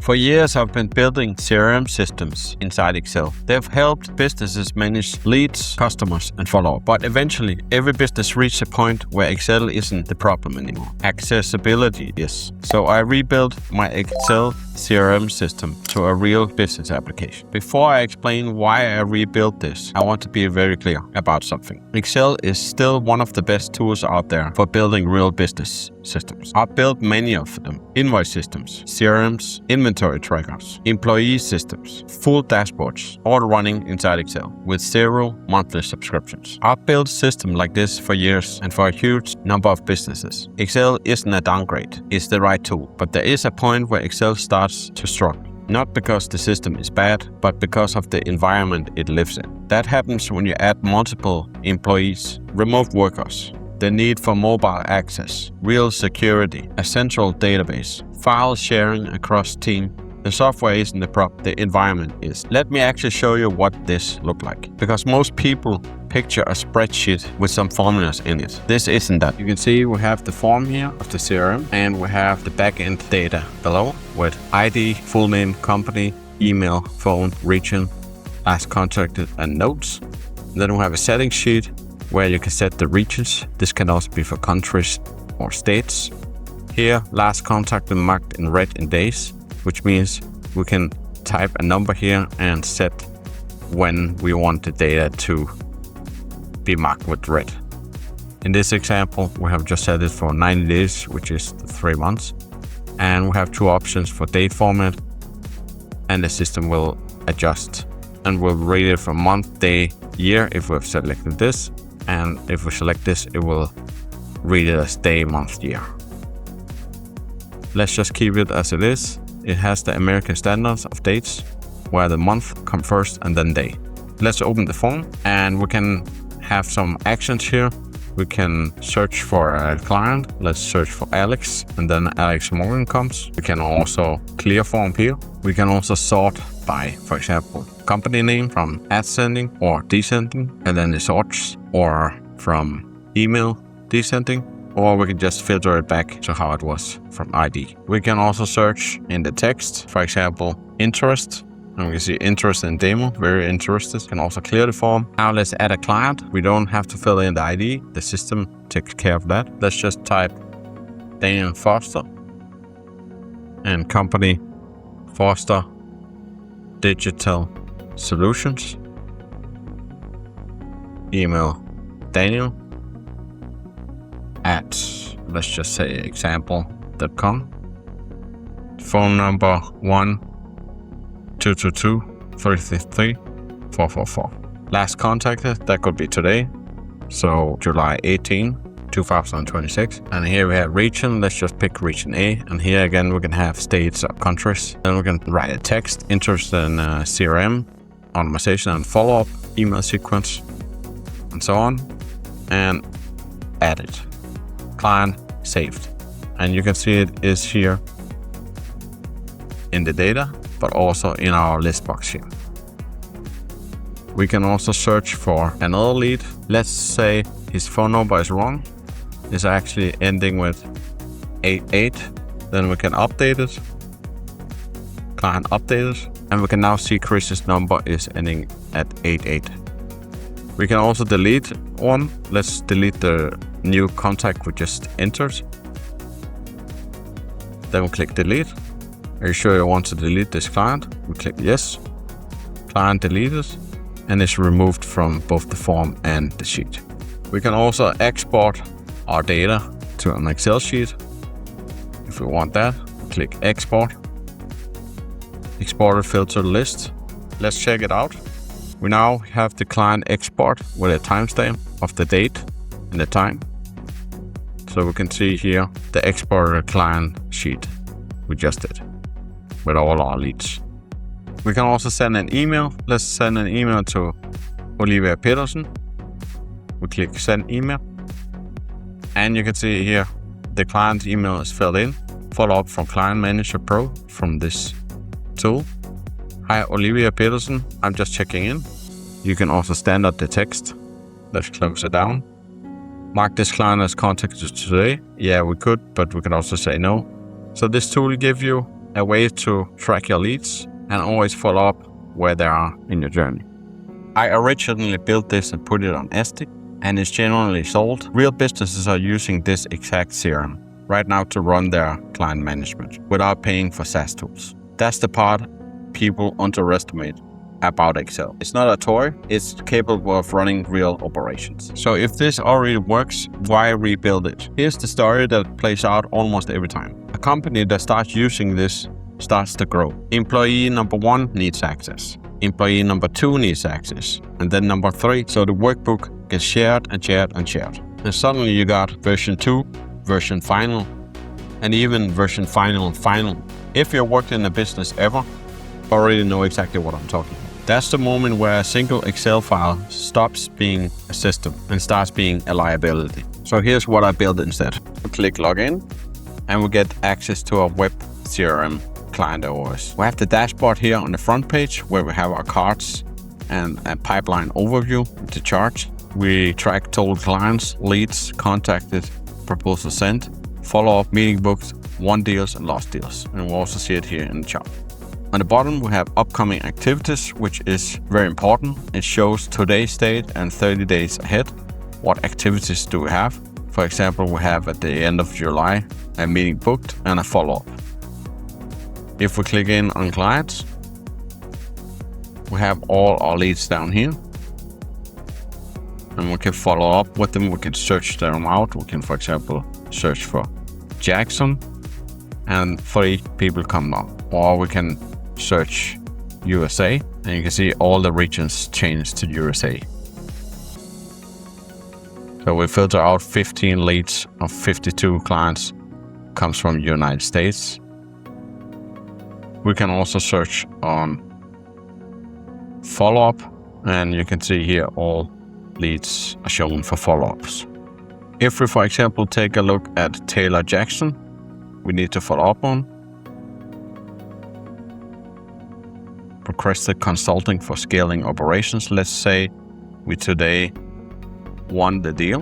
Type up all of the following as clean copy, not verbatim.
For years, I've been building CRM systems inside Excel. They've helped businesses manage leads, customers, and follow-up. But eventually, every business reached a point where Excel isn't the problem anymore. Accessibility is. So I rebuilt my Excel CRM system to a real business application. Before I explain why I rebuilt this, I want to be very clear about something. Excel is still one of the best tools out there for building real business systems. I've built many of them. Invoice systems, CRMs, inventory trackers, employee systems, full dashboards, all running inside Excel with 0 monthly subscriptions. I've built systems like this for years and for a huge number of businesses. Excel isn't a downgrade, it's the right tool. But there is a point where Excel starts to struggle. Not because the system is bad, but because of the environment it lives in. That happens when you add multiple employees, remote workers, the need for mobile access, real security, a central database, file sharing across team. The software isn't the problem, the environment is. Let me actually show you what this looks like. Because most people picture a spreadsheet with some formulas in it. This isn't that. You can see we have the form here of the CRM and we have the backend data below with ID, full name, company, email, phone, region, last contacted, and notes. Then we have a settings sheet where you can set the regions. This can also be for countries or states. Here, last contacted marked in red in days, which means we can type a number here and set when we want the data to be marked with red. In this example, we have just set it for 90 days, which is 3 months. And we have 2 options for date format, and the system will adjust and will read it from month, day, year if we've selected this. And if we select this, it will read it as day, month, year. Let's just keep it as it is. It has the American standards of dates, where the month comes first and then day. Let's open the form and we can have some actions here. We can search for a client. Let's search for Alex, and then Alex Morgan comes. We can also clear form here. We can also sort by, for example, company name from ascending or descending, and then the sorts, or from email descending, or we can just filter it back to how it was from ID. We can also search in the text, for example, interest. And we can see interest in demo, very interested. Can also clear the form. Now let's add a client. We don't have to fill in the ID. The system takes care of that. Let's just type Daniel Foster and company Foster Digital Solutions. Email Daniel at, let's just say, example.com. Phone number 1-222-333-444. Last contacted, that could be today. So July 18, 2026. And here we have region. Let's just pick region A. And here again, we can have states or countries. Then we can write a text, interest in CRM, automation and follow-up, email sequence, and so on. And add it. Client saved. And you can see it is here in the data, but also in our list box here. We can also search for another lead. Let's say his phone number is wrong. It's actually ending with 88. Then we can update it. Client updated. And we can now see Chris's number is ending at 88. We can also delete one. Let's delete the new contact we just entered. Then we click delete. Are you sure you want to delete this client? We click yes. Client deleted, and it's removed from both the form and the sheet. We can also export our data to an Excel sheet. If we want that, click export. Exported filter list. Let's check it out. We now have the client export with a timestamp of the date and the time. So we can see here the exported client sheet we just did with all our leads. We can also send an email. Let's send an email to Olivia Peterson. We click send email. And you can see here the client's email is filled in. Follow up from Client Manager Pro from this tool. Hi, Olivia Peterson. I'm just checking in. You can also standard the text. Let's close it down. Mark this client as contacted today. Yeah, we could, but we can also say no. So this tool gives you a way to track your leads and always follow up where they are in your journey. I originally built this and put it on Etsy, and it's generally sold. Real businesses are using this exact CRM right now to run their client management without paying for SaaS tools. That's the part people underestimate about Excel. It's not a toy, it's capable of running real operations. So if this already works, why rebuild it? Here's the story that plays out almost every time. A company that starts using this starts to grow. Employee number 1 needs access. Employee number 2 needs access. And then number 3, so the workbook gets shared and shared and shared. And suddenly you got version 2, version final, and even version final. If you've worked in a business ever, you already know exactly what I'm talking about. That's the moment where a single Excel file stops being a system and starts being a liability. So here's what I built instead. We click login and we get access to our web CRM ClientOS. We have the dashboard here on the front page where we have our cards and a pipeline overview, the chart. We track total clients, leads, contacted, proposal sent, follow-up, meeting booked, won deals and lost deals. And we'll also see it here in the chart. On the bottom, we have upcoming activities, which is very important. It shows today's date and 30 days ahead. What activities do we have? For example, we have at the end of July, a meeting booked and a follow-up. If we click in on clients, we have all our leads down here. And we can follow up with them. We can search them out. We can, for example, search for Jackson and 3 people come up. Or we can search USA and you can see all the regions changed to USA. So we filter out 15 leads of 52 clients comes from the United States. We can also search on follow-up and you can see here all leads are shown for follow-ups. If we, for example, take a look at Taylor Jackson, we need to follow up on. Requested consulting for scaling operations. Let's say we today won the deal.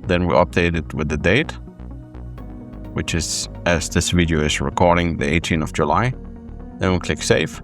Then we update it with the date, which is, as this video is recording, the 18th of July. Then we click save.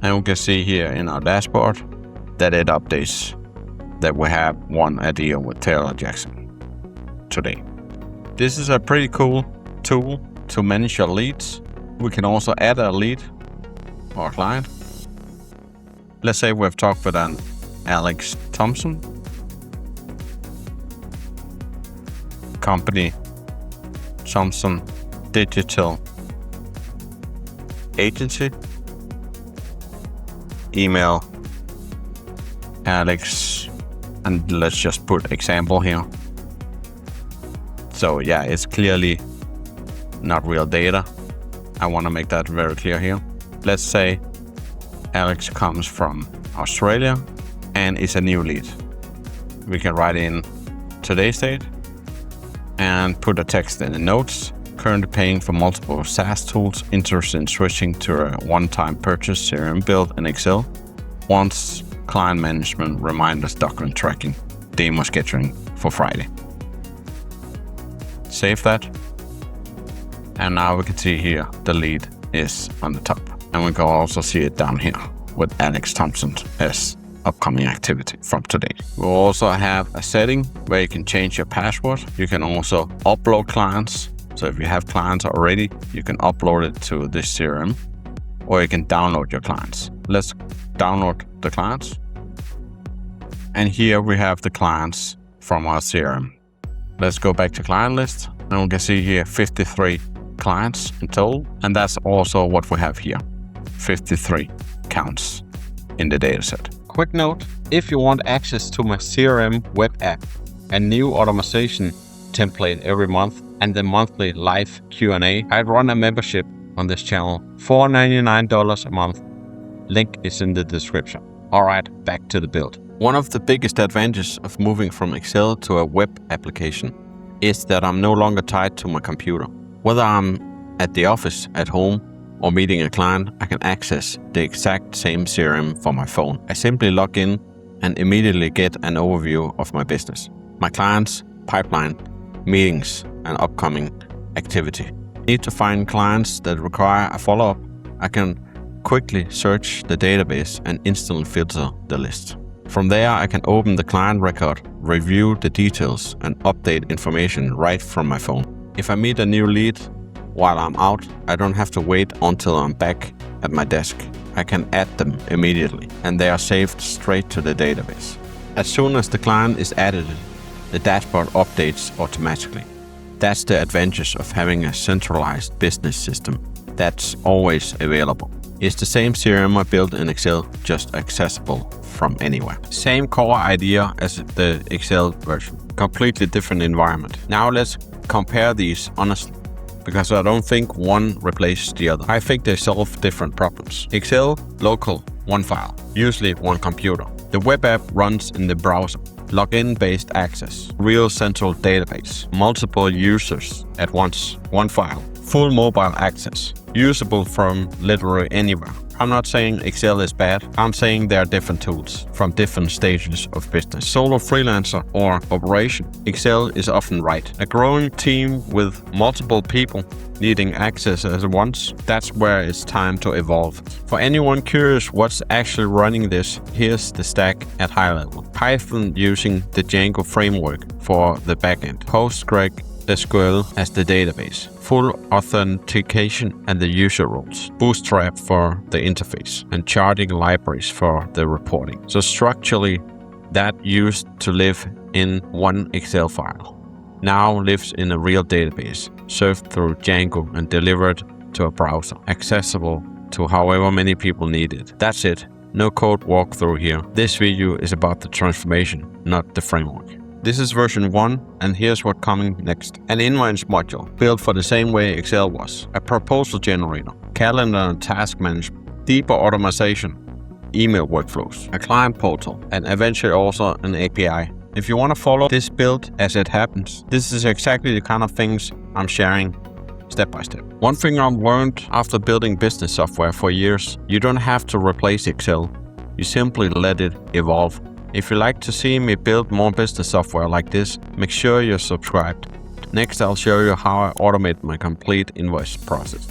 And we can see here in our dashboard that it updates that we have won a deal with Taylor Jackson today. This is a pretty cool tool to manage your leads. We can also add a lead or a client. Let's say we've talked with an Alex Thompson, company Thompson Digital Agency, email Alex, and let's just put example here. So yeah, it's clearly not real data. I want to make that very clear here. Let's say Alex comes from Australia and is a new lead. We can write in today's date and put a text in the notes. Currently paying for multiple SaaS tools, interested in switching to a one-time purchase, CRM build in Excel. Wants client management, reminders, document tracking, demo scheduling for Friday. Save that. And now we can see here the lead is on the top. And we can also see it down here with Alex Thompson as upcoming activity from today. We'll also have a setting where you can change your password. You can also upload clients. So if you have clients already, you can upload it to this CRM, or you can download your clients. Let's download the clients. And here we have the clients from our CRM. Let's go back to client list and we can see here 53 clients in total. And that's also what we have here, 53 counts in the dataset. Quick note, if you want access to my CRM web app, a new automation template every month, and the monthly live Q&A, I run a membership on this channel, $4.99 a month. Link is in the description. All right, back to the build. One of the biggest advantages of moving from Excel to a web application is that I'm no longer tied to my computer. Whether I'm at the office, at home, or meeting a client, I can access the exact same CRM from my phone. I simply log in and immediately get an overview of my business, my clients, pipeline, meetings, and upcoming activity. Need to find clients that require a follow-up? I can quickly search the database and instantly filter the list. From there, I can open the client record, review the details, and update information right from my phone. If I meet a new lead while I'm out, I don't have to wait until I'm back at my desk. I can add them immediately, and they are saved straight to the database. As soon as the client is added, the dashboard updates automatically. That's the advantage of having a centralized business system that's always available. It's the same CRM I built in Excel, just accessible from anywhere. Same core idea as the Excel version, completely different environment. Now let's compare these honestly, because I don't think one replaces the other. I think they solve different problems. Excel, local, one file, usually one computer. The web app runs in the browser. Login-based access, real central database, multiple users at once, one file, full mobile access, usable from literally anywhere. I'm not saying Excel is bad, I'm saying there are different tools from different stages of business. Solo freelancer or operation, Excel is often right. A growing team with multiple people needing access at once, that's where it's time to evolve. For anyone curious what's actually running this, here's the stack at high level. Python using the Django framework for the backend. PostgreSQL as the database. Full authentication and the user roles. Bootstrap for the interface. And charting libraries for the reporting. So structurally, that used to live in one Excel file now lives in a real database, served through Django and delivered to a browser, accessible to however many people need it. That's it. No code walkthrough here. This video is about the transformation, not the framework. This is version 1, and here's what's coming next. An invoice module, built for the same way Excel was. A proposal generator, calendar and task management, deeper automation, email workflows, a client portal, and eventually also an API. If you want to follow this build as it happens, this is exactly the kind of things I'm sharing step by step. One thing I've learned after building business software for years, you don't have to replace Excel. You simply let it evolve. If you'd like to see me build more business software like this, make sure you're subscribed. Next, I'll show you how I automate my complete invoice process.